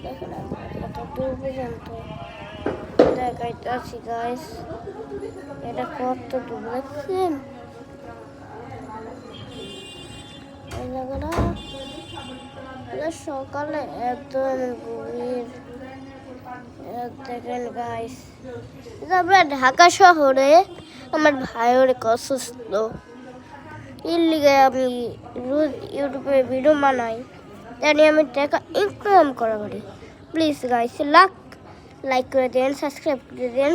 দেখেন কত দূর পর্যন্ত দেখাইতেছি গাইস, এটা কত দূর দেখছেন এই জায়গাটা। সকালে একদম গভীর দেখেন গাইস। আমরা ঢাকা শহরে আমার ভাইয়ের অসুস্থ, এর লিগে আমি রোজ ইউটিউবে ভিডিও বানাই, জানি আমি টাকা ইনকাম করা পারি। প্লিজ গাইস লাইক করে দিন, সাবস্ক্রাইব করে দিন,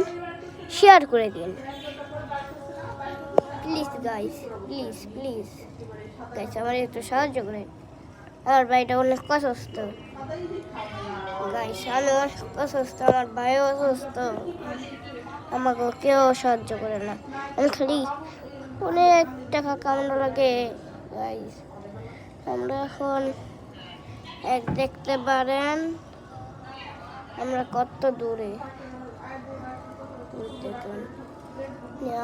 শেয়ার করে দিন please guys, please please guys আমার একটু সাহায্য করেন। আমার ভাইটা অনেক অসুস্থ গাইস, আমি অনেক অসুস্থ, আমার ভাইও অসুস্থ, আমাকে কেউ সাহায্য করে না। আমি খালি অনেক টাকা কামানো লাগে গাইস। আমরা এখন দেখতে পারেন আমরা কত দূরে, দেখুন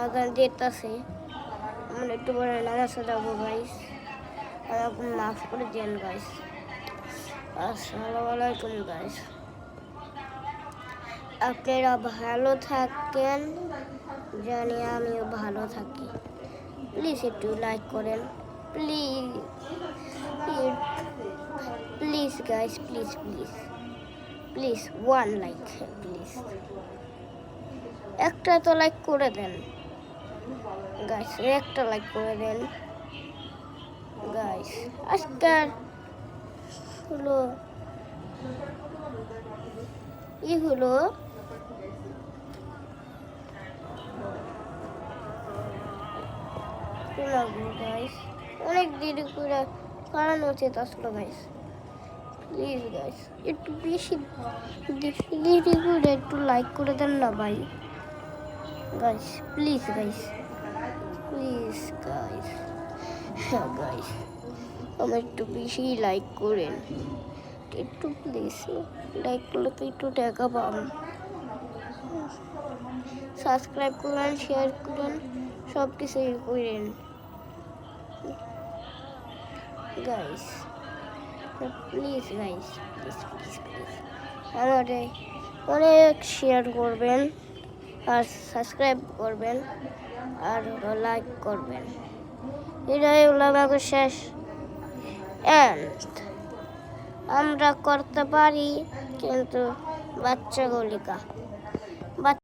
আজান দিতেছে, আমরা একটু পরে নামাজে যাবো গাইস। আমাকে মাফ করে দিন গাইস। আসসালামু আলাইকুম গাইস, আপনারা ভালো থাকেন, জানি আমিও ভালো থাকি। প্লিজ একটু লাইক করেন, please please guys, please please please one like, please একটা তো লাইক করে দেন গাইস, একটা লাইক করে দেন গাইস। আজকাল হলো হলো গাইস, অনেক দেরি করে কারণ উচিত আসলো গাইস। প্লিজ গাইস একটু বেশি দেরি করে একটু লাইক করে দেন না ভাই guys, please guys, please guys. হ্যাঁ গাইস আমার একটু বেশি লাইক করেন, একটু প্লিজ লাইক করলে তো একটু টাকা পাবেন। সাবস্ক্রাইব করেন, শেয়ার করেন, সব কিছুই করেন guys, please guys, please please please আমাদের অনেক শেয়ার করবেন আর সাবস্ক্রাইব করবেন আর লাইক করবেন। এটাই হলো আমাদের শেষ এন্ড। আমরা করতে পারি কিন্তু বাচ্চাগুলিকা